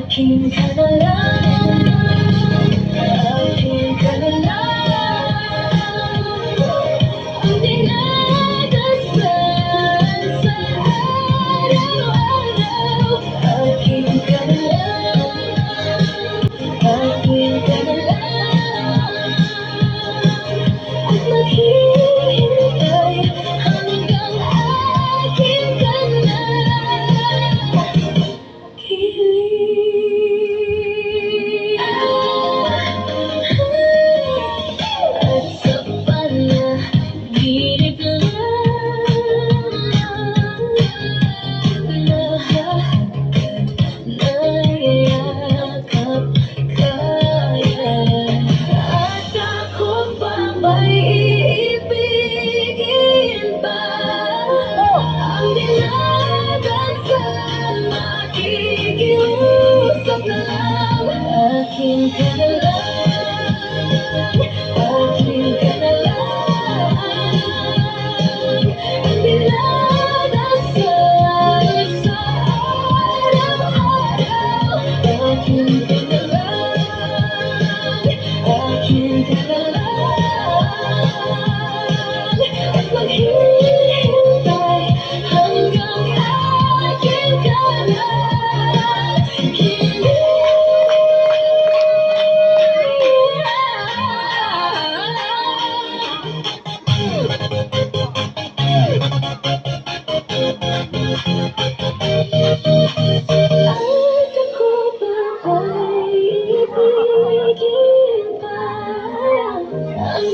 Aking ka na lang, aking ka na lang, ang dinadasal sa araw-araw. Aking ka na lang, aking ka na lang, at maghihintay hanggang aking ka na. At sa panaginip lang nahahagkan, nayayakap kaya. At ako pa ba'y iibigin pa? Ang dinadasal, makikiusap na lang. Akin ka na lang, akin ka na lang, ang dinadasal sa araw-araw. Akin ka na lang, akin ka na lang, at maghihintay hanggang akin ka na. At ako ba ay ibigin pa? Ang